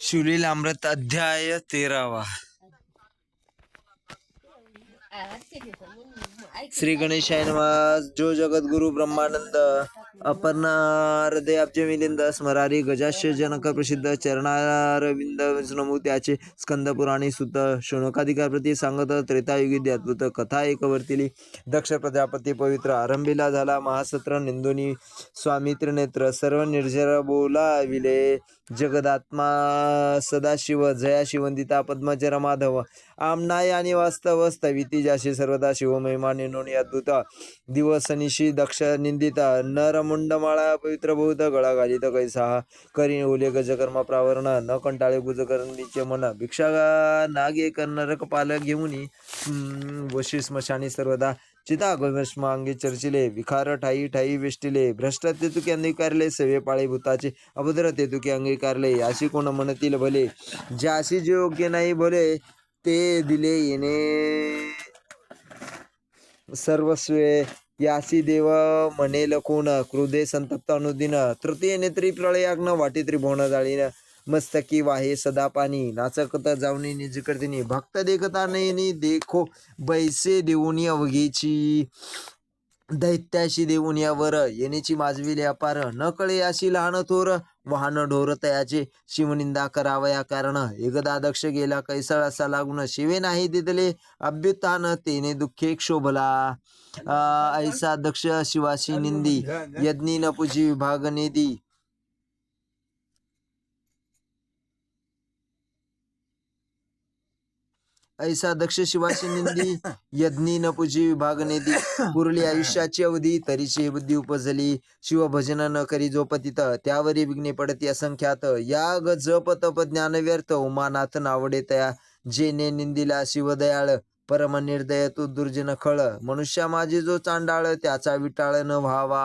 शिवलील अमृत अध्याय 13वा. श्री गणेशाय नमः. जो जगद्गुरु ब्रह्मानंद अपर्णा हृदय अब्ज मिलिंद स्मरारी गजाश्य जनक प्रसिद्ध चरणारविंद नमू त्याचे स्कंद पुराणी सुत शोणकाधिकार प्रती सांगत त्रेतायुगी अद्भुत कथा एक वर्तिली. दक्ष प्रजापती पवित्र आरंभीला झाला महासत्र निंदोनी स्वामी त्रिनेत्र सर्व निर्जर बोलाविले जगदात्मा सदाशिव जयाशी वंदिता पद्मचर माधव आमनाय आणि वास्तव स्थविती जाशी सर्वदा शिवमहिमा निनोनी अद्भुत दिवसनिशी दक्ष निंदित नरमुंडमाळा पवित्र बहुत गळा घालित कैसा करी ओले गजकर्म प्रावरण न कंटाळे गुजकर्णीचे मन भिक्षा नागे नरक पाल घेऊनी वशी स्मशानी सर्वदा चिता गोस्मांगी चर्चिले विखार ठाई ठाई वेष्टिले भ्रष्ट तेतुके अंगीकारले सेवे पाळे भूताचे अभद्र तेतुके अंगीकारले याशी कोण म्हणतील भले ज्याशी जे योग्य नाही भले ते दिले येणे सर्वस्वे यासी देव म्हणेल कोण क्रोधे संतप्त अनुदिन तृतीय नेत्री प्रळयाग्न वाटी त्रिभुवन जाळीन मस्तकी वाहे सदा पाणी नाचकत जाऊनी निज करतिनी भक्त देखता नयनी देखो बैसे देऊनी अवघेची दैत्याशी देऊन यावर येण्याची माजविले अपार न कळे अशी लहान थोर वाहन ढोर तयाचे शिवनिंदा करावया कारण एकदा दक्ष गेला कैसळ असा लागून शिवे नाही दिदले अभ्युत्थान तेने दुःखे क्षोभला ऐसा दक्ष शिवाशी निंदी यज्ञी न पूजी विभाग निधी ऐसा दक्ष शिवाशी निंदी यज्ञी न पूजी विभाग नेदी पुरली आयुष्याची अवधी तरीची बुद्धी उपजली शिवभजन न करी जो पतित त्यावरी विघ्ने पडती असंख्यात याग जप तप ज्ञान व्यर्थ उमानाथ नावडे तया जेने निंदिला शिवदयाळ परम निर्दय तू दुर्जन खळ मनुष्या माझी जो चांडाळ त्याचा विटाळ न व्हावा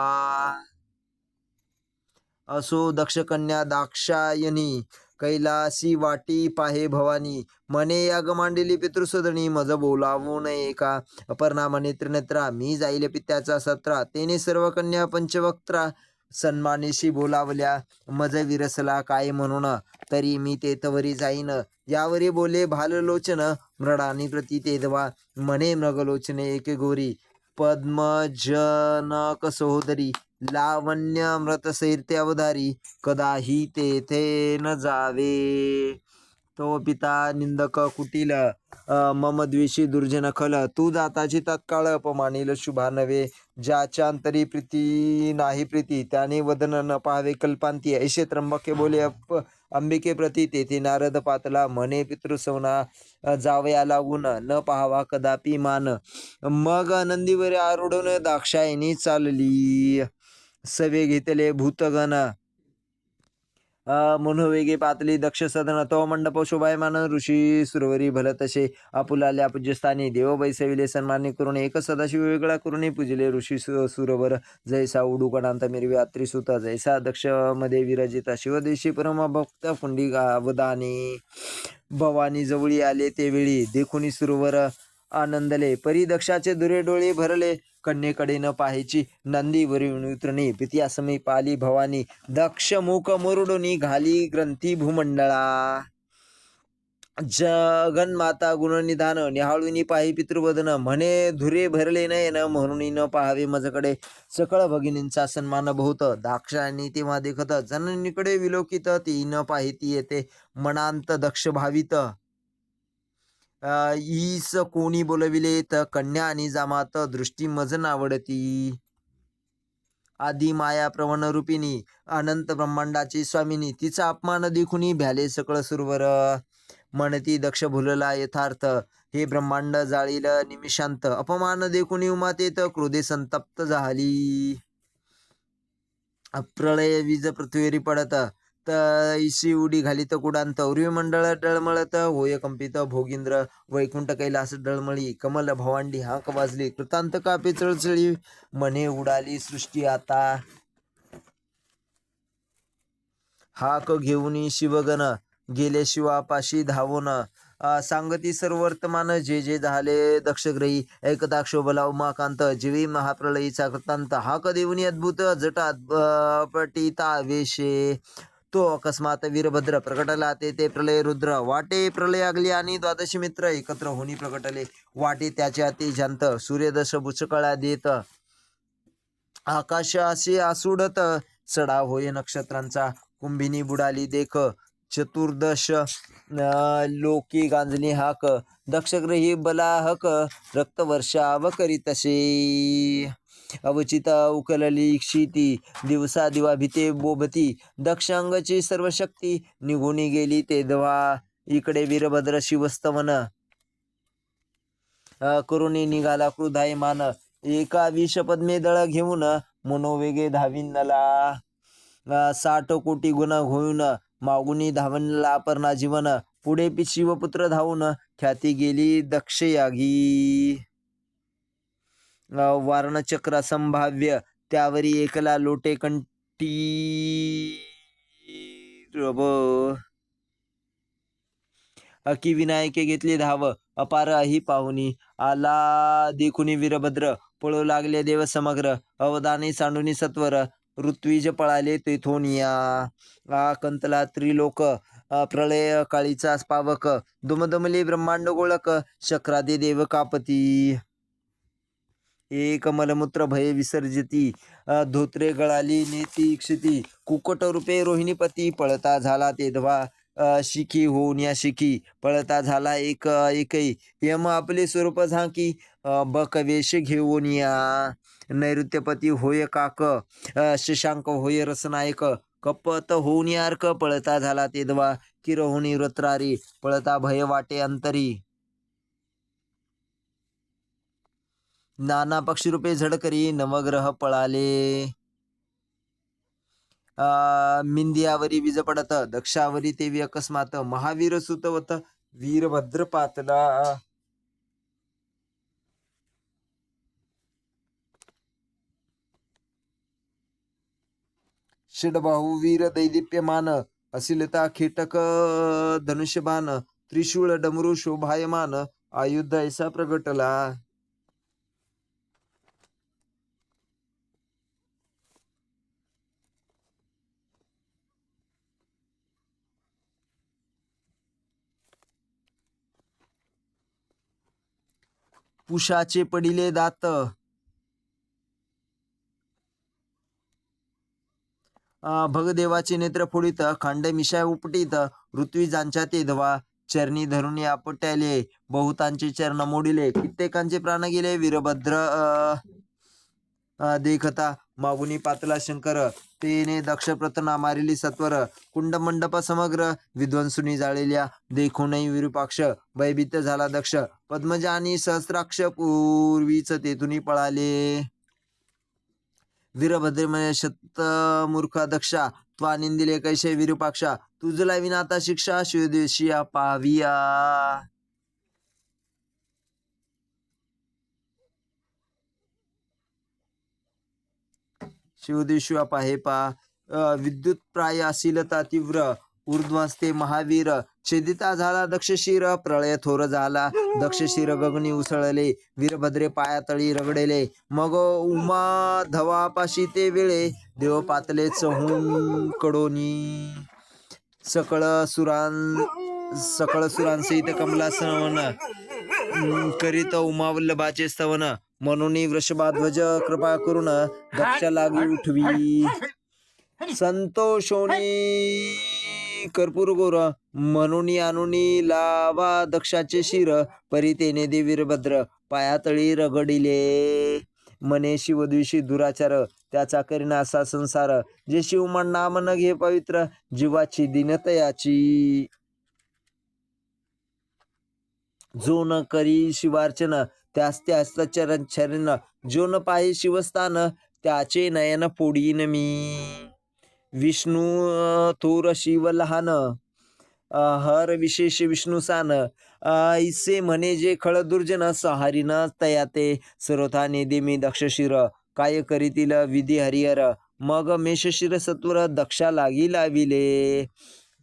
असो दक्ष कन्या दाक्षायनी कैलासी वाटी पाहे भवानी मने याग मांडली पितृसदनी मज बोलावू नये का अपर्णा मने त्रिनेत्रा मी जाईल पित्याचा सत्रा तेने सर्व कन्या पंचवक्त्रा सन्मानीशी बोलावल्या मज विरसला काय म्हणून तरी मी तेथवरी जाईन यावरी बोले भाललोचन मृडानी प्रती तेधवा मने मृगलोचने एक गोरी पद्मजनक सहोदरी लावण्य अमृत सैरते अवधारी कदाही तेथे न जावे तो पिता निंदक कुटील मम द्वेषी दुर्जन खल तू जाताची तत्काळ अपमानिल शुभा नव्हे ज्याच्या अंतरी प्रीती नाही प्रीती त्याने वदन न पाहावे कल्पांती ऐसे त्र्यंबके बोले अंबिके प्रती तेथे नारद पातला म्हणे पितृसवना जावया लागून न पाहावा कदापि मान मग नंदीवर आरूढून दाक्षायणी चालली सवे घेतले भूतगण मनोवेगे पातली दक्ष सदन तो मंडप शोभायमान ऋषी सुरवरी भल तसे आपुलाल्या पूज्यस्थानी देव बैसविले सन्मानी करून एक सदाशिव वेगळा करून पूजले ऋषी सुरवर जैसा उडूकडांत मिरवी अत्रिसुत जैसा दक्ष मध्ये विरजित शिवदेशी परम भक्त कुंडी अवदानी भवानी जवळी आले ते वेळी देखुनी सुरवर आनंदले परी दक्षाचे दुरे डोळे भरले कन्येकडे न पाहायची नंदीवरी उतरणी पित्या समीप आली भवानी दक्ष मुख मुरडुनी घाली ग्रंथी भूमंडळा जगन्माता गुणनिधान निहाळुनी पाही पितृवदन म्हणे धुरे भरले नयन म्हणून न पाहावे मजकडे सकळ भगिनींचा सन्मान बहुत दाक्षायणी तेव्हा देखत जननीकडे विलोकित ती न पाहिती येते मनांत दक्ष भावित ईस कोणी बोलविले तर कन्या आणि जामात दृष्टी मज नावडती आदी माया प्रवण रूपिणी अनंत ब्रह्मांडाची स्वामिनी तिचा अपमान देखुनी भ्याले सकळ सुरवर म्हणती दक्ष भुलला यथार्थ हे ब्रह्मांड जाळील निमिषांत अपमान देखुनी उमातेत क्रोधे संतप्त झाली प्रळय वीज पृथ्वीवरी पडत तैशी उडी घालित कुडांत उर्वी मंडळ डळमळत होय कंपित भोगिंद्र वैकुंठ कैलास डळमळी कमल भवांडी हाक वाजली कृतांत कापे चळचळी मने उडाली सृष्टी आता हाक घेऊनी शिवगण गेले शिवापाशी धावून सांगती सर्व वर्तमान जे जे झाले दक्षग्रही ऐकता क्षोभला उमाकांत जीवी महाप्रलयीचा कृतांत हाक देऊनी अद्भुत जटात पटिता वेशे तो अकस्मात वीरभद्र प्रकटला ते प्रलय रुद्र वाटे प्रलय आगली आणि द्वादशी मित्र एकत्र होणी प्रकटले वाटे त्याचे अति जंत सूर्यदश बुचकळा देत आकाशाशी आसुडत सडा होय नक्षत्रांचा कुंभिनी बुडाली देख चतुर्दश लोकी गांजली हाक दक्षग्रही बलाहक रक्तवर्षाव करीतसे अवचित उकलली क्षिती दिवसा दिवा भीते बोबती दक्षांगची सर्व शक्ती निघून गेली तेव्हा इकडे वीरभद्र शिवस्तवन करुणी निघाला क्रुधायमान एका विष पद्मे दळ घेऊन मनोवेगे धाविनला 60 कोटी गुण होऊन मागुनी धावनला अपर्णा जीवन पुढे शिवपुत्र धावून ख्याती गेली दक्षयागी वारणचक्र संभाव्य त्यावरी एकला लोटे कंठी रब अकी विनायके घेतली धाव अपार ही पाहुनी आला देखुनी वीरभद्र पळू लागले देव समग्र अवधानी सांडुनी सत्वर ऋत्विज पळाले तेथोनिया कंतला त्रिलोक प्रलय काळीचा पावक दुमदुमली ब्रह्मांड गोळक शक्रादे देव कापती एक मलमूत्र भय विसर्जिती धोत्रे गळाली नेती क्षिती कुकट रूपे रोहिणीपती पळता झाला तेधवा शिखी होऊन या शिखी पळता झाला एकही यम आपले स्वरूप झाकी बकवेश घेऊन या नैऋत्यपती होय काक शशांक होय रसनायक कपत होऊन यार्क पळता झाला तेधवा किरहोनी वृत्रारी पळता भय वाटे अंतरी नाना पक्षीरूपे झडकरी नवग्रह पळाले मिंदियावरी वीज पडत दक्षावरी तेवी अकस्मात महावीर सुतवत वीरभद्र पातला षडबाहू वीर दैदिप्यमान असिलता खेटक धनुष्यबाण त्रिशूळ डमरू शोभायमान आयुध ऐसा प्रगटला पुषाचे पडिले दात भगदेवाचे नेत्र फोडित खांड मिशा उपटीत ऋत्विजांच्या तेधवा चरणी धरून आपट्याले बहुतांचे चरण मोडिले कित्येकांचे प्राण गेले वीरभद्र देखता मागुनी पातला शंकर तेने दक्ष प्रतना मारिली सत्वर कुंड मंडप समग्र विध्वंसुनी जाळलेल्या देखूनही विरूपाक्ष भयभीत झाला दक्ष पद्मजा आणि सहस्राक्ष पूर्वीच तेथुनी पळाले वीरभद्रमय शतमूर्ख दक्षा त्वा निंदिले कैसे विरूपाक्षा तुझला विनाता शिक्षा शिवदेशिया पाविया शिवदेशिया पाहे पा विद्युत प्राय असिलता तीव्र ऊर्ध्वस्ते महावीर छेदिता झाला दक्षशिर प्रळय थोर झाला दक्षशिर गगनी उसळले वीरभद्रे पायातळी रगडेले मग उमा धवापाशी ते वेळे देव पातले चहून कडोनी सकळ सुरांसहित कमलासन करीत उमावल्लभाचे स्तवन म्हणून वृषभाध्वज कृपा करून दक्ष लागी उठवी संतोषोनी कर्पूर गोर म्हणून आणुनी लावा दक्षाचे शिर परितेने दे वीरभद्र पायातळी रगडिले मने शिवद्विषी दुराचार त्याचा करीना असा संसार जे शिवमन नाम न घे पवित्र जीवाची दीनतयाची जो न करी शिवार्चन त्यास चरण जो न पाहि शिवस्थान त्याचे नयन फोडीन मी विष्णू थोर शिव लहान हर विशेष विष्णुसान ऐसे म्हणे जे खळ दुर्जन सहारीन तयाते सर्वथा नेदे मी दक्षशिर काय करीतील विधी हरिहर मग मेषशिर सत्वर दक्षा लागी लाविले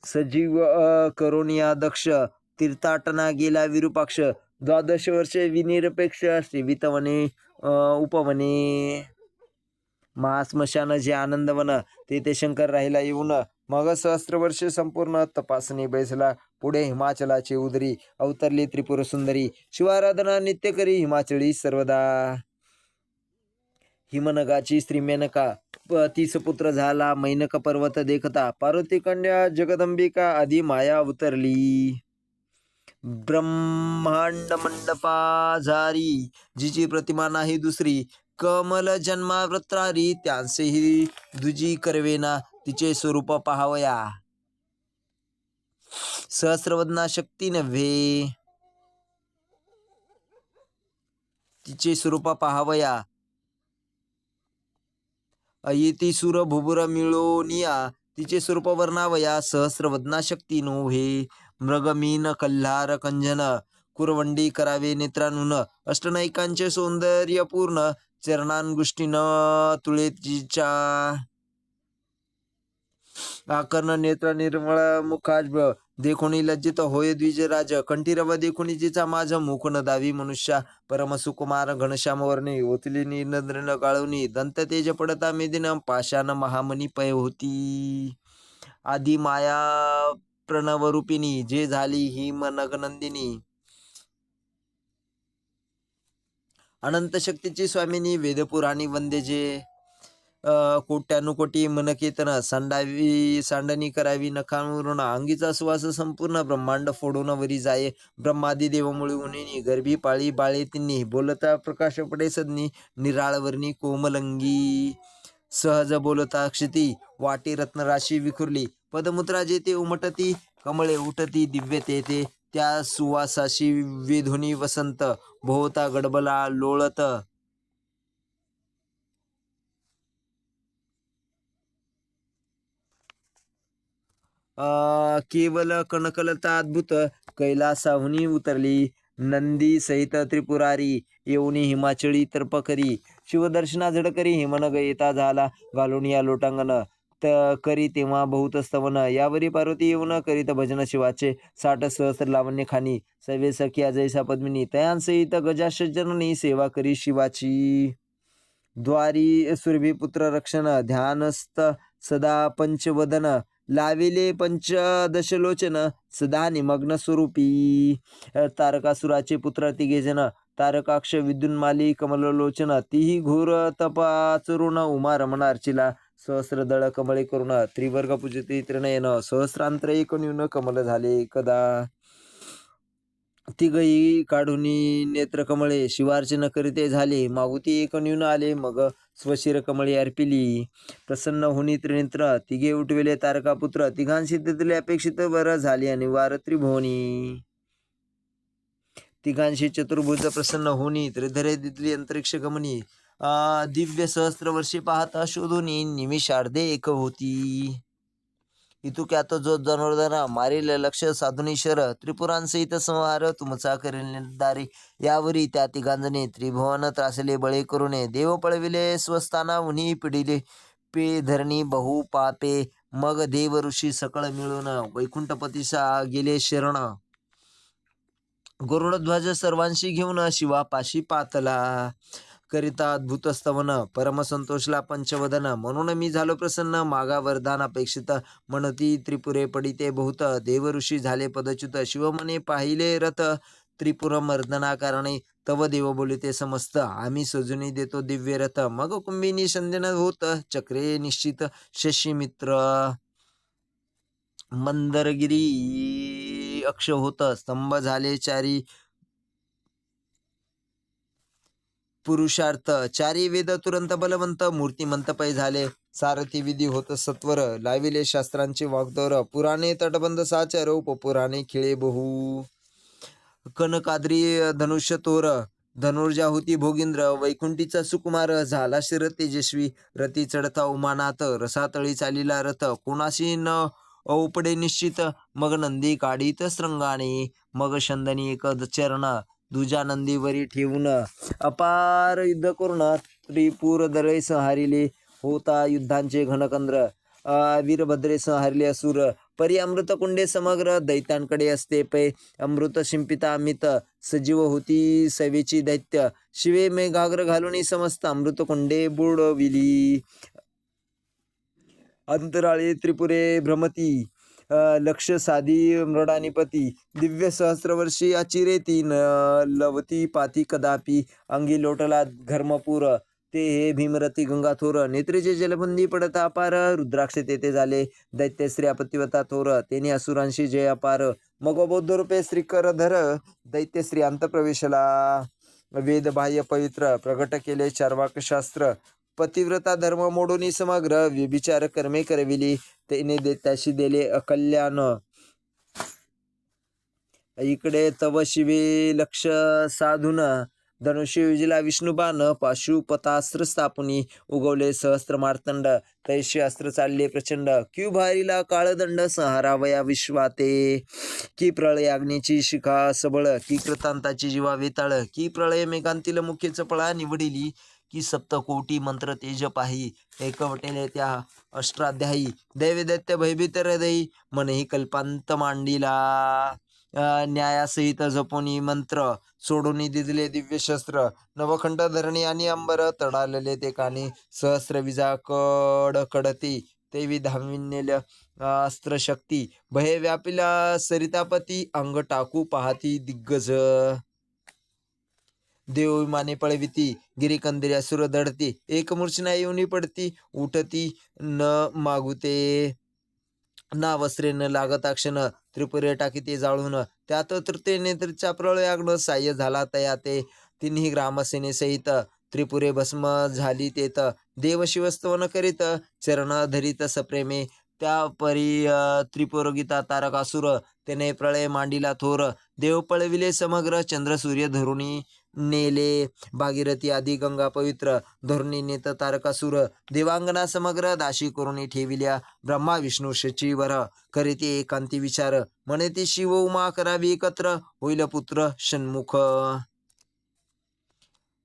सजीव करोनिया दक्ष तीर्थाटना गेला विरूपाक्ष 12 वर्षे विनिरपेक्ष सेवितवने उपवने महास्मशान जे आनंदवन तेथे शंकर राहिला येऊन मग सहस्त्रवर्षे संपूर्ण तपासणी बैसला. पुढे हिमाचलाची उदरी अवतरली त्रिपुर सुंदरी. शिवाराधना नित्य करी हिमाचळी सर्वदा. हिमनगाची स्त्री मेनका तीस पुत्र झाला मैनक पर्वत देखता. पार्वती कन्या जगदंबिका आधी माया उतरली. ब्रह्मांड मंडपाजारी जिची प्रतिमा नाही दुसरी. कमल जन्मावतारी त्यांसेही दुजी करवेना. तिचे स्वरूप पाहावया सहस्रवदना शक्ती नव्हे. तिचे स्वरूप पाहावया अयेती सुर भुबुर मिळोनिया. तिचे स्वरूप वर्णावया सहस्रवदना शक्ती नोहे. मृगमीन कल्हार कंजन कुरवंडी करावे नेत्रानुन. अष्टनायिकांचे सौंदर्य पूर्ण चरणांगुष्टीन तुळेतीच्या. आकर्ण नेत्र निर्मळ मुखाज देखोनी लज्जित होय द्विजराज. कंठीरव देखोनी जिचा माझ मुख न दावी मनुष्या. परम सुकुमार घनश्याम वर्णी ओतलिनी नद्रेन गाळवणी. दंत तेज पडता मेदिन पाशान महामणी पय होती. आधी माया प्रणवरूपिणी जे झाली हिम नगनंदिनी. अनंत शक्तीची स्वामिनी वेदपुराणी वंदे जे. कोट्यानुकोटी मनकेतन सांडणी करावी नखावरून. अंगीचा सुवास संपूर्ण ब्रह्मांड फोडून वरी जाये. ब्रह्मादी देव मुळी उन्हिनी गर्भी पाळी बाळे तिन्ही. बोलता प्रकाश पडे सदनी निराळवर्णी कोमलंगी. सहज बोलता क्षिती वाटी रत्नराशी विखुरली. पदमुद्रा जेते उमटती कमळे उठती दिव्य तेथे. त्या सुवासाशी वेधुनी वसंत भोवता गडबला लोळत. केवल कनकलता अद्भुत कैलासाहुनी उतरली. नंदी सहित त्रिपुरारी येऊनी हिमाचळी तर्पकरी. शिवदर्शना झडकरी हिमनग येता झाला घालून या लोटांगण. करी तेव्हा बहुत स्तवन. यावरी पार्वती येऊन करीत भजन शिवाचे. 60 सहस्र लावण्य खानी सवे सखिया जैसा पद्मिनी. तयांसहित गजाश जननी सेवा करी शिवाची. द्वारी सुरभिपुत्र रक्षण ध्यानस्थ सदा पंचवदन. लाविले पंचदशलोचन सदा निमग्न स्वरूपी. तारकासुराचे पुत्र तिघेजन तारकाक्ष विद्युन्माली कमललोचन. तीही घोर तपाचरुण उमा रमण अर्चिला. सहस्रदळ कमळे करुण त्रिवर्ग पूजती त्रिनयन. सहस्रांतर एक न्यून कमल झाले कदा. तिघही काढुनी नेत्र कमळे शिवार्चन करीते झाले. मागुती एक न्यून आले मग स्वशिर कमळी अर्पिली. प्रसन्न होनी त्रिनेत्र तिघे उठविले तारकापुत्र. तिघांशी दिले अपेक्षित वर झाले अनिवार्य त्रिभुवनी. तिघांशी चतुर्भुज प्रसन्न होनी त्रिधरे दिदली अंतरिक्ष गमनी. दिव्य सहस्त्र वर्षे पाहता शोधुनी निमिषार्धे एक होती. इतुक्यात जो जनार्दना मारील लक्ष साधुनी शर. त्रिपुरांसहित संहार तुमचा करेल निर्धारी. यावरी त्या तिघांजने त्रिभुवन त्रासले बळे करुणे. देव पळविले स्वस्थाना उन्ही पिडिले पे धरणी बहु पापे. मग देव ऋषी सकळ मिळून वैकुंठपतीसा गेले शरण. गरुडध्वज सर्वांशी घेऊन शिवापाशी पातला. करिता अद्भुत स्तवन परमसंतोषला पंचवदन. म्हणून मी झालो प्रसन्न मागा वरदान अपेक्षित. म्हणती त्रिपुरे पडिते बहुत देव ऋषी झाले पदच्युत. शिवमने पाहिले रथ त्रिपुर मर्दना कारणे. तव देव बोलिते समस्त आम्ही सजुनी देतो दिव्य रथ. मग कुंभिनी संध्यन होत चक्रे निश्चित शशी मित्र. मंदरगिरी अक्ष होत स्तंभ झाले चारी. पुरुषार्थ चारी वेद तुरंत बलवंत. मूर्तिमंत पै झाले सारथी विधी होत सत्वर. लाविले शास्त्रांचे वाग्दौर पुराणे तटबंध साचार. उपपुराणे खिळे बहु. कनकाद्री धनुष्य तोर धनुर्जा होती भोगिंद्र. वैकुंठीचा सुकुमार झाला शिर तेजस्वी. रती चढता उमानाथ रसातळी चालिला रथ. कोणाशी न औपडे निश्चित. मग नंदी काढीत श्रंगाने. मग शंदनी एक चरण दुजा नंदीवरी ठेवून. अपार युद्ध करून त्रिपुर दरे संहारिले. होता युद्धांचे घनकंद्र. वीरभद्रे संहारिले असुर. परी अमृत कुंडे समग्र दैत्यांकडे असते पै. अमृत शिंपिता अमित सजीव होती सवेची दैत्य. शिवे मेघाग्र घालून समस्त अमृत कुंडे बुडविली. अंतराळे त्रिपुरे भ्रमती लक्ष साधी मृडानिपती दिव्य सहस्रवर्षी अचिरेती न लवती पाती कदापि अंगी लोटला घर्मपूर ते हे भीमरती गंगाथोर नेत्रेचे जलबंदी पडता अपार रुद्राक्ष तेथे झाले दैत्यश्री आपत्तिवता थोर तेने असुरांशी जय अपार मग बौद्ध रूपे श्रीकरधर दैत्यश्री अंतप्रवेशला वेद बाह्य पवित्र प्रगट केले चार्वाकशास्त्र पतिव्रता धर्म मोडून समग्र व्यभिचार कर्मे करविली तेने दैत्याशी दिले अकल्याण इकडे तव शिवे लक्ष साधून धनुष्य विजला विष्णुबाण पाशुपतास्त्र स्थापुनी उगवले सहस्त्र मार्तंड तैशी अस्त्र चालले प्रचंड क्यू भारीला काळदंड संहारावया विश्वाते की प्रळय अग्नीची शिखा सबळ की कृतांताची जीवा वेताळ की प्रळय मेघांतील मुख्य चपळा निवडिली की सप्तकोटी मंत्र तेज पाही एकवटेले त्या अष्टाध्यायी दैवे दैत्य भयभीत हृदयी मनही कल्पांत मांडीला न्यायासहित जपोनी मंत्र सोडून दिदले दिव्य शस्त्र नवखंड धरणी आणि अंबर तडालले ते कानी सहस्र विजा कडती तेवी धाविनेल अस्त्र शक्ती भय व्यापिला सरितापती अंग टाकू पाहती दिग्गज देव विमाने पळविती गिरिकंदिरी असुर दडती एक मूर्छना येऊनी पडती उठती न मागुते ना वस्त्रे न लागता क्षण त्रिपुरे टाकीते जाळून त्यात तृतीय नेत्रीच्या प्रळयाग्न साह्य झाला तया ते तिन्ही ग्रामसेने सहित त्रिपुरे भस्म झाली तेत देव शिवस्तवन करीत चरण धरीत सप्रेमे त्या परी त्रिपुरगीता तारकासुर त्याने प्रळय मांडीला थोर देव पळविले समग्र चंद्र सूर्य धरुणी नेले भागीरथी आदी गंगा पवित्र धरुणी नेत तारकासुर देवांगना समग्र दाशी करुणी ठेविल्या ब्रह्मा विष्णू शचीवर करीते एकांती विचार म्हणे ती शिव उमा करावी एकत्र होईल पुत्र षण्मुख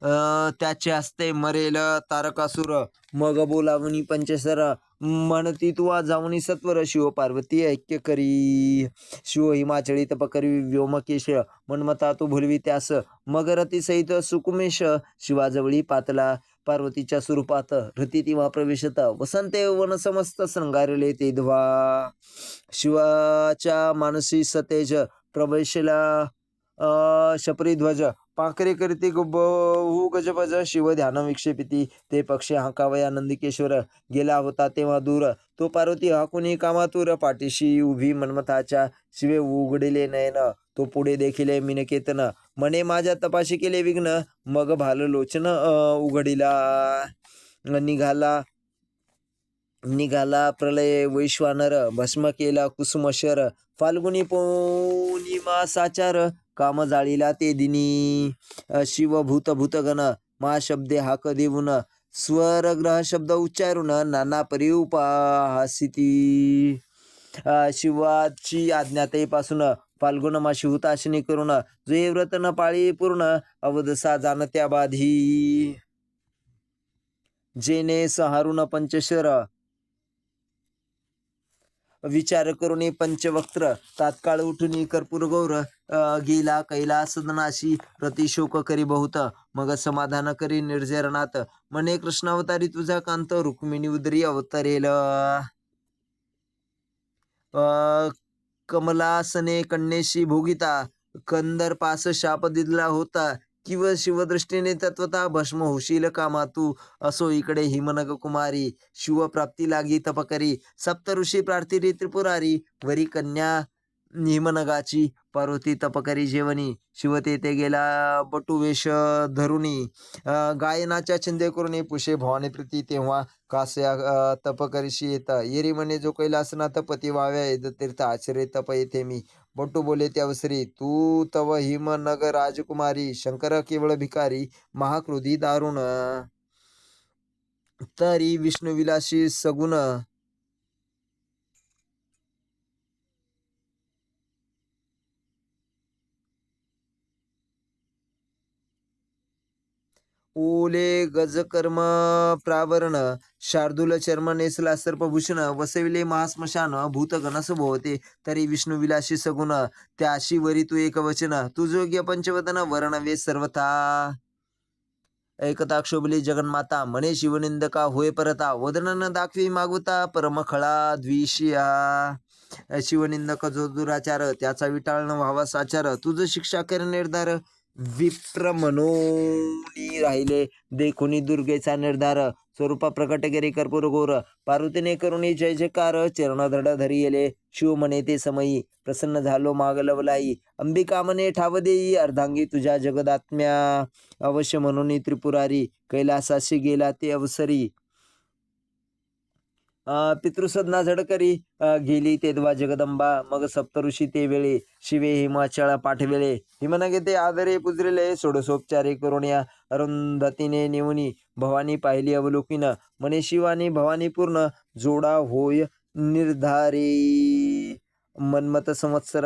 त्याचे हस्ते मरेल तारकासुर मग बोलावणी पंचसर म्हणती तुवा जाऊनी सत्वर शिव पार्वती ऐक्य करी शिव हिमाचळी तप करी व्योमकेश मनमता तो भुलवी त्यास मग रती सहित सुकुमेश शिवाजवळी पातला पार्वतीच्या स्वरूपात रती तेव्हा प्रवेशत वसंते वन समस्त शृंगारले ते ध्वा शिवाच्या मानसी सतेज प्रवेशला शपरीध्वज पाखरे करते बहु गजबज शिव ध्यान विक्षेपिती ते पक्षी हाकावया नंदिकेश्वर गेला होता तेव्हा दूर तो पार्वती हाकुनी कामातूर पाठीशी उभी मनमथाच्या शिवे उघडिले नयन तो पुढे देखील मिनकेतन मने माझ्या तपाशी केले विघ्न मग भाल लोचन उघडिला निघाला प्रलय वैश्वानर भस्म केला कुसुमशर फाल्गुनी पौर्णिमा साचार काम जाळीला ते दिनी शिव भूत भूतगण महाशब्दे हाक देऊन स्वर ग्रह शब्द उच्चारून नाना परी उपासिती शिवाची आज्ञातेपासून फाल्गुन माशी हुताशनी करून जे व्रत न पाळी पूर्ण अवधसा जाणत्या बाधी जेने सहारून पंचशर विचार करून पंचवक्त्र तात्काळ उठून कर्पूर गौर गेला कैलास सदनाशी प्रतिशोक करी बहुत मग समाधान करी निर्जरणात मने कृष्णावतारी तुझा कांत रुक्मिणी उदरी अवतरेल कमलासने कन्येशी भोगिता कंदर्पास शाप दिला होता किव शिवदृष्टीने तत्वता भस्म होशील कामा तू असो इकडे हिमनग कुमारी शिवप्राप्ती लागी तपकरी सप्त ऋषी प्रार्थिरी त्रिपुरारी वरी कन्या हिमनगाची पार्वती तपकरी जेवणी शिव तेथे गेला बटुवेश धरुणी गायनाच्या छिंदे करुणी पुषे भवानी प्रीती तेव्हा कासया तपकरीशी येत येरी म्हणे जो कैलासनाथ पती वाव्या येद तीर्थ आचरे तप येथे मी बटू बोले त्यावसरी तू तव हिम नग राजकुमारी शंकर केवळ भिकारी महाक्रोधी दारुण तरी विष्णुविलासी सगुण ओले गजकर्म प्रावरण शार्दूल चर्म नेसला सर्पभूषण वसविले महास्मशान भूतगणस भोवते तरी विष्णू विलासी सगुण त्याशी वरी तू एक वचन तू जोग्य पंचवदन वर्णवे सर्वथा ऐकता क्षोभली जगन्माता म्हणे शिवनिंदका होय परता वदन न दाखवी मागवता परमखळा द्विषया शिवनिंदक जो दुराचार त्याचा विटाळ न व्हावा साचार तुझ शिक्षा कर निर्धार विप्र मनोनी राहिले देखुनी दुर्गेचा निर्धार स्वरूपा प्रकट केरी कर्पूर घोर पार्वतीने करुणी जय जयकार चरण धड धरी येले शिव म्हणे ते समयी प्रसन्न झालो माग लवलाई अंबिका म्हणे ठाव देई अर्धांगी तुझ्या जगदात्म्या अवश्य म्हणून त्रिपुरारी कैलासाशी गेला ते अवसरी पितृसदना झडकरी गेली तेव्हा जगदंबा मग सप्तऋषी ते वेळे शिवे हिमाचळ पाठवेळे हिमनगे ते आदरे पुजरेले षोडशोपचारे करुण्या अरुंधतीने नेऊनी भवानी पाहिली अवलोकिन म्हणे शिवानी भवानी पूर्ण जोडा होय निर्धारी मन्मथ संवत्सर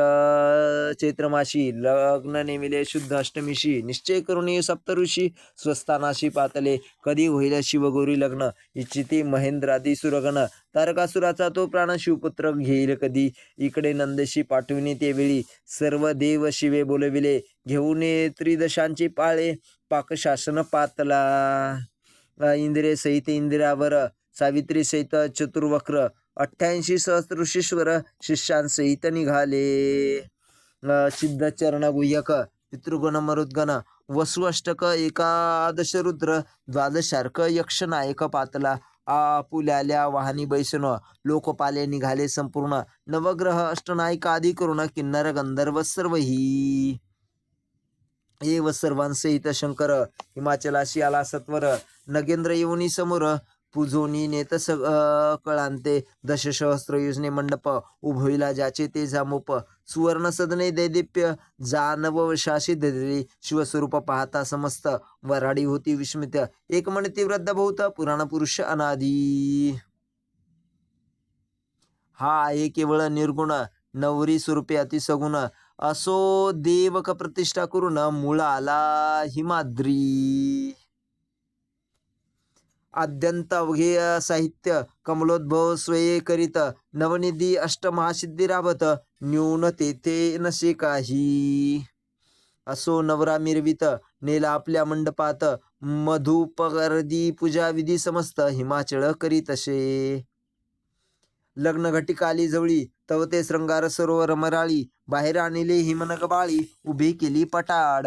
चैत्रमाशी लग्न नेमिले शुद्ध अष्टमीशी निश्चय करुणी सप्तऋषी स्वस्थानाशी पातले कधी होईल शिवगौरी लग्न इच्छिती महेंद्रादी सुरगण तारकासुराचा तो प्राण शिवपुत्र घेईल कधी इकडे नंदशी पाठविणी ते वेळी सर्व देव शिवे बोलविले घेऊन त्रिदशांची पाळे पाकशासन पातला इंद्रिय सहित इंदिरावर सावित्री सहित चतुर्वक्र 88 सहस्रऋषीश्वर शिष्यांसहित निघाले सिद्धचरण गुह्यक पितृगण मरुद्गण वसु अष्टक एकादश रुद्र द्वादशार्क यक्ष नायक पातला आपुल्याल्या वाहनी बैसन लोकपाले निघाले संपूर्ण नवग्रह अष्टनायक आदी करून किन्नर गंधर्व सर्वही एव सर्वांसहित शंकर हिमाचलाशी आला सत्वर नगेंद्र येऊनी समोर पुजोनी नेत कळांते दशसहस्र योजने मंडप उभविला ज्याचे ते जामोप सुवर्ण सदने दैदिप्य जानव शासी धरली शिवस्वरूप पाहता समस्त वराडी होती विस्मित एक म्हणती वृद्ध बहुत पुराण पुरुष अनादी हा आहे केवळ निर्गुण नवरी स्वरूपे अतिसगुण असो देवक प्रतिष्ठा करून मूळ आला हिमाद्री आद्यंत अवघेय साहित्य कमलोद्भव स्वये करीत नवनिधी अष्टमहासिद्धी राबत न्यून तेथे नसे काही असो नवरा मिरवित नेला आपल्या मंडपात मधुपगर्दी पूजा विधी समस्त हिमाचळ करीत असे लग्न घटिकाली जवळी तव ते श्रंगार सरोवर मराळी बाहेर आणले हिमनग बाळी उभी केली पटाड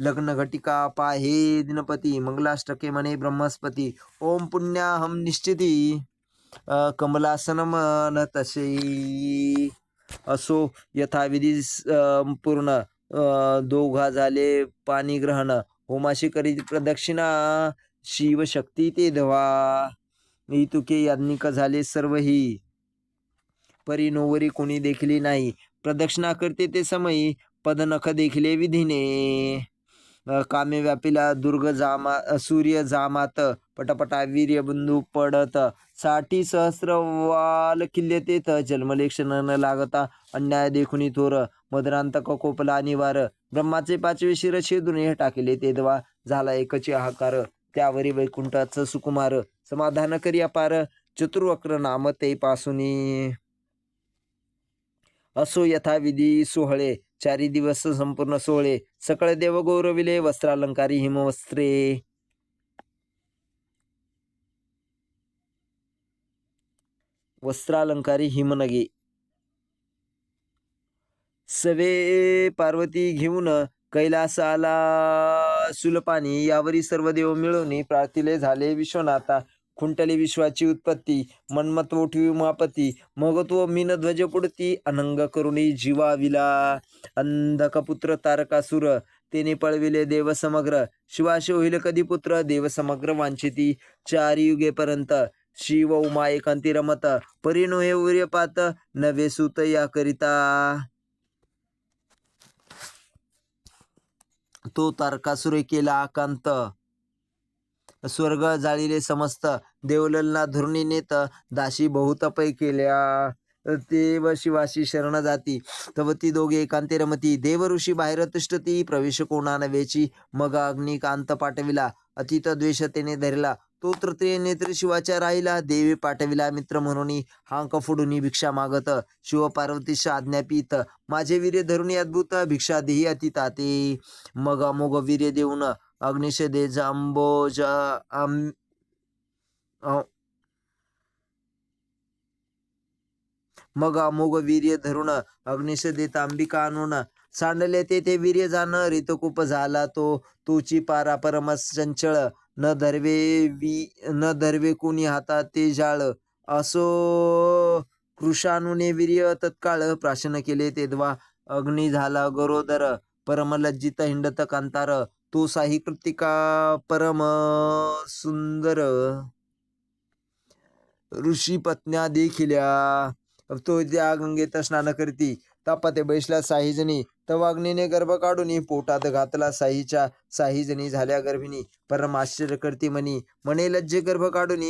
लग्न घटिका पाहे दिनपती मंगलाष्टके म्हणे ब्रह्मस्पती ओम पुण्याहम निश्चिती कमलासन मन तसे असो यथाविधी पूर्ण दोघा झाले पाणी ग्रहण होमाशी करी प्रदक्षिणा शिवशक्ती ते धवा तुके याज्ञिक झाले सर्वही परी नोवरी कोणी देखली नाही प्रदक्षिणा करते ते समयी पदनख देखले विधीने कामे व्यापिला दुर्ग जामा सूर्य जामात पटपटा वीर्य बंधू पडत 60 सहस्र वाल किल्ले तेथ जन्मलेक्षण न लागता अन्याय देखुनी थोर मदरांतक कोपला निवार ब्रह्माचे 5वे शिर छेदून हे टाकले तेव्हा झाला एकची हाकार त्यावरी वैकुंठाच सुकुमार समाधान करी अपार चतुर्वक्र नाम ते पासुनी असो यथाविधी सोहळे 4 दिवस संपूर्ण सोहळे सकळ देव गौरविले वस्त्रालंकारी हिमवस्त्रे वस्त्रालंकारी हिमनगे सवे पार्वती घेऊन कैलास आला सुलपानी यावरी सर्व देव मिळवणी प्रार्थिले झाले विश्वनाथा खुंटली विश्वाची उत्पत्ती मन्मथ ओठवी उमापती मग तो मीन ध्वज पुढती अनंग करुणी जीवाविला अंधकपुत्र तारकासुर तेने पळविले देव समग्र शिवाशी होईल कधी पुत्र देव समग्र वांछिती 4 युगेपर्यंत शिव उमा एकांती रमत परिणो हे उर्यपात नवे सुत या करिता तो तारकासुरे केला आकांत स्वर्ग जाळीले समस्त देवललना धरुणी नेत दाशी बहुत पै केल्या देव शिवाशी शरण जाती तव ती दोघे एकांते रमती देव ऋषी बाहेर तिष्ठती प्रवेश कोणा नव्याची मग अग्निकांत पाठविला अतित द्वेष तेने धरला तो तृतीय नेत्र शिवाच्या राहिला देवी पाठविला मित्र म्हणून हांक फोडून भिक्षा मागत शिव पार्वतीश आज्ञापीत माझे वीर्य धरुणी अद्भुत भिक्षा देही अतिताते मग अमोघ वीर्य देऊन अग्निशदे जांबोज मग अमोघ वीर्य धरून अग्निशदे तांबिका आणून सांडले ते वीर्य जाण ऋतकूप झाला तोची पारा परमस चंचळ न धरवे कुणी हातात ते जाळ असो कृषाणूने वीर्य तत्काळ प्राशन केले तेव्हा अग्नी झाला गरोदर परमलज्जित हिंडत कांतार तो साही कृतिका परम सुंदर ऋषी पत्न्या देखिल्या तो त्या गंगेत स्नान करती तापाते बैसला साहीजणी तवा अग्नीने गर्भ काढून पोटात घातला साहीजणी झाल्या गर्भिणी परम आश्चर्य करती म्हणे लज्जे गर्भ काढून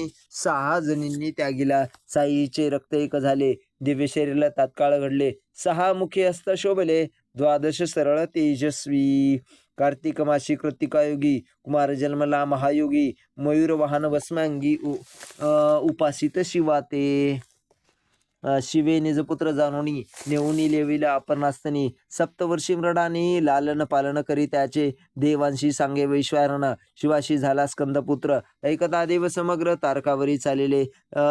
6 जणींनी त्यागीला साईचे रक्त एक झाले दिव्य शरीराला तात्काळ घडले 6 मुखी हस्त शोभले 12 सरळ तेजस्वी कार्तिक मासी कृतिकायोगी कुमार जन्मला महायोगी मयूर वाहन वस्मांगी उपासित शिवाते शिवे निजपुत्र जानोनी नेऊनी लेविला अपर्णास्तनी सप्तवर्षी मृडानी लालन पालन करी त्याचे देवांशी सांगे वैश्वारण शिवाशी झाला स्कंदपुत्र ऐकता देव समग्र तारकावरी चालेले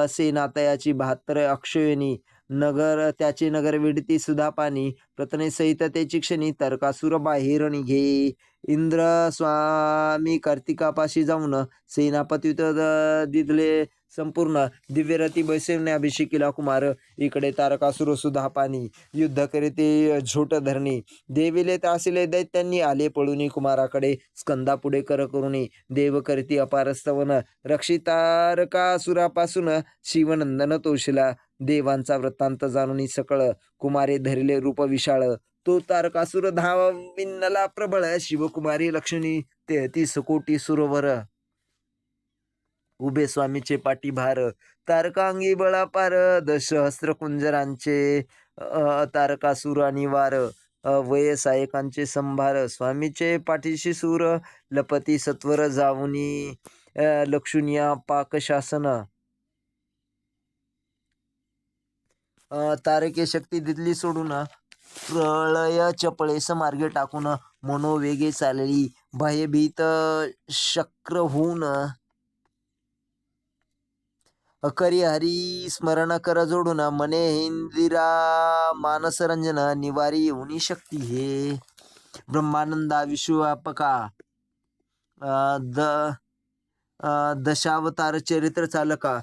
सेनातयाची 72 अक्षयनी नगर त्याचे नगर विडती सुधा पाणी प्रतने सहित ते चिक्षणी तर्कासुर बाहेर निघे इंद्र स्वामी कार्तिकापाशी जाऊन सेनापती दिदले संपूर्ण दिव्यरती बैसवणे अभिषेकीला कुमार इकडे तारकासुर सुधा पाणी युद्ध करीते झोट धरणी देविले त्रासिले दैत्यांनी आले पळूनी कुमाराकडे स्कंदा पुढे कर करुणी देव करती अपारस्तवन रक्षितारकासुरापासून शिवनंदन तोषिला देवांचा वृत्तांत जाणून सकळ कुमारे धरिले रूप विशाळ तो तारकासुर धाविन्नला प्रबळ शिवकुमारी लक्ष्मी 33 कोटी सुरवर उभे स्वामीचे पाठी भार तारकांगी बळापार दशहस्त्र कुंजरांचे तारकासुर आणि वार वय सायकांचे संभार स्वामीचे पाठीशी सूर लपती सत्वर जाऊनी लक्षुनिया पाकशासन तारके शक्ती दिदली सोडून प्रळय चपळेस मार्गे टाकून मनोवेगे चालली भयभीत शक्र होऊन करी हरी स्मरण कर जोडून मने इंदिरा मानस रंजन निवारी येऊनी शक्ती हे ब्रह्मानंदा विश्वव्यापका दशावतार चरित्र चालका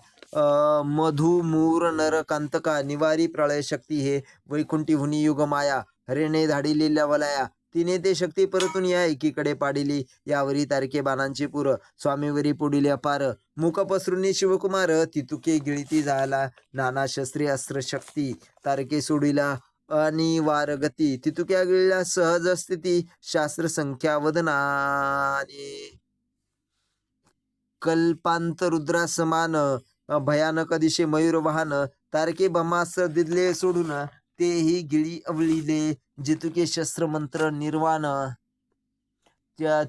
मधु मूर नरकांतका निवारी प्रळय शक्ती हे वैकुंठी हुनी युग माया हरेने धाडिलेल्या वलया तिने ते शक्ती परतून या एकीकडे पाडिली यावरी तारके बाणांची पुर स्वामीवरी पुढील अपार मुख पसरुनी शिवकुमार तितुके गिळती झाला नाना शस्त्री अस्त्र शक्ती तारके सोडिला आणि वार गती तितुक्या गिळल्या सहज स्थिती शास्त्र संख्या वदनाने कल्पांत रुद्रा समान भयानक दिशे मयूर वाहन तारके ब्रह्मास्त्र दिदले सोडून तेही गिळी अवळीले जितुके शस्त्र मंत्र निर्वाण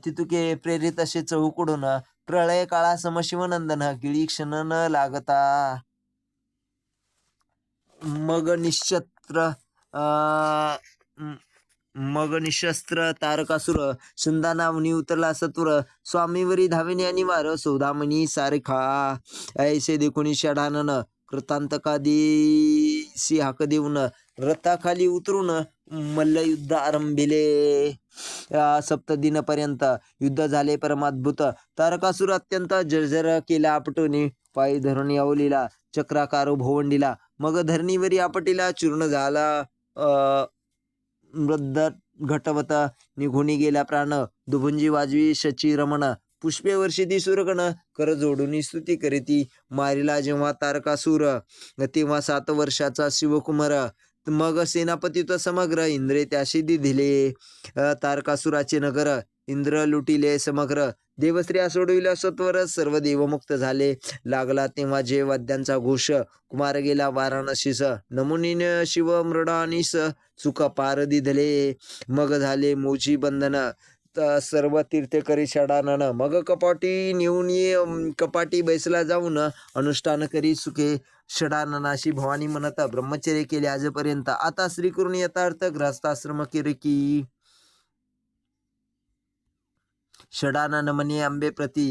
तितुके प्रेरित असे चहूकडून प्रळय काळा समशिवनंदन गिळी क्षण न लागता मग निशस्त्र तारकासुर सुंदानावनी उतरला सत्वर स्वामीवरी धाविने अनिवार सौदामणी सारखा ऐसे देखुनी षडानन कृतांतकादिसी हाक देऊन रथाखाली उतरून मल्लयुद्ध आरंभिले 7 दिनपर्यंत युद्ध झाले परमाद्भुत तारकासुर अत्यंत जर्जर केला आपटून पायी धरून यावलीला चक्राकार भोवंडीला मग धरणीवरी आपटीला चूर्ण झाला मृद घटवत निघून गेला प्राण दुभुंजी वाजवी शची रमण पुष्पे वर्षिती सुरगण कर जोडून स्तुती करीती मारिला जेव्हा तारकासूर तेव्हा 7 वर्षाचा शिवकुमार मग सेनापतीत्व समग्र इंद्रे त्याशी दिले तारकासुराचे नगर इंद्र लुटिले समग्र देवस्त्रिया सोडविल्या सत्वर सर्व देवमुक्त झाले लागला तेव्हा जे वाद्यांचा घोष कुमार गेला वाराणसीस नमुनीन शिव मृडानीस सुख पार दिधले मग झाले मोची बंधन सर्व तीर्थकरी षडानन मग कपाटी नेऊन कपाटी बैसला जाऊन अनुष्ठान करी सुखे षडाननाशी भवानी म्हणत ब्रह्मचर्य केले आजपर्यंत आता श्रीकृणी यथार्थ ग्रहस्थाश्रम केरे की षडानन मनी अंबे प्रती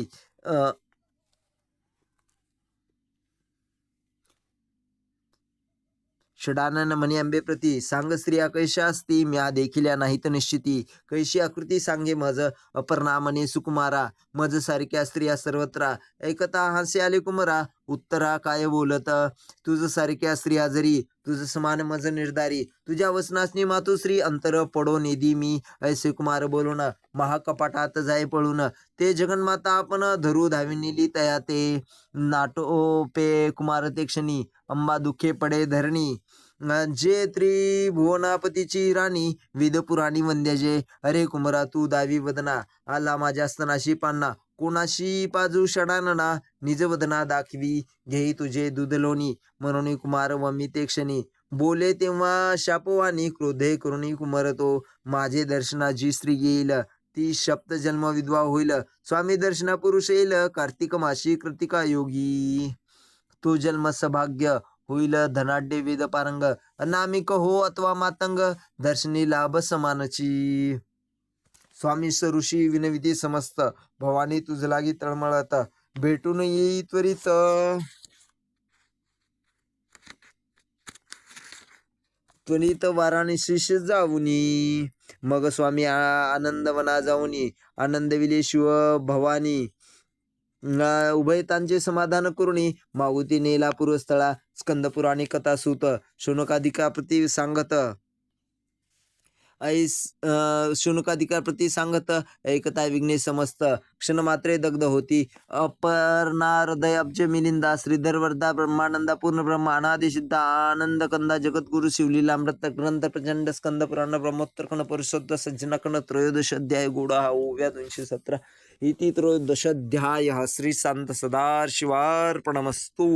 षडानन म्हणे अंबे प्रती सांग स्त्रिया कैशा असती म्या देखिल्या नाहीत निश्चिती कैशी आकृती सांगे मज अपर्णा म्हणे सुकुमारा मज सारख्या स्त्रिया सर्वत्र ऐकता हास्य आले कुमरा उत्तरा काय बोलत तुझ सारख्या स्त्रिया जरी तुझ समान मज निर्धारी तुझ्या वसनासनी मातोश्री अंतर पडो निधी मी ऐसे कुमार बोलून महाकपाटात जाय पळून ते जगन्माता आपण धरू धावी नेली तया ते नाटो पे कुमार ते क्षणी अंबा दुखे पडे धरणी जे त्रिभुवनापतीची राणी विध पुराणी वंद्याजे अरे कुमरा तू दावी वदना आला माझ्या स्तनाशी पान्ना कोणाशी पाजू षडानना निज वदना दाखवी घेई तुझे दुधलोणी म्हणून कुमार वमी ते क्षणी बोले तेव्हा शापवानी क्रोधे करुणी कुमार तो माझे दर्शना जी स्त्री येईल ती सप्त जन्म विधवा होईल स्वामी दर्शना पुरुष येईल कार्तिक मासी कृतिका योगी तो जन्म सभाग्य होईल धनाढ्य वेद पारंग अनामिक हो अथवा मातंग दर्शनी लाभ समानची स्वामी ऋषी विनविधी समस्त भवानी तुझ लागी तळमळत भेटून येई त्वरित त्वरित वाराणसीस जाऊनी मग स्वामी आनंदवना जाऊनी आनंदविले शिव भवानी उभयतांचे समाधान करुणी माऊती नेला पूर्वस्थळा स्कंद पुराणी कथा सूत शौनकाधिका प्रती सांगत शौनकाधिकार प्रती सांगत ऐकता विघ्ने समस्त क्षण मात्रे दग्ध होती अपर्णा हृदय अब्ज मिलिंदा श्रीधर वरदा ब्रह्मानंदा पूर्ण ब्रह्म अनादि सिद्ध आनंद कंदा जगद्गुरु शिवलीला अमृत ग्रंथ प्रचंड स्कंद पुराण ब्रह्मोत्तर खंड परिशुद्ध सज्जनखंड त्रयोदश अध्याय गोडा ओव्या 217 इति त्रयोदश अध्याय श्री शांत सदाशिवार्पणमस्तु.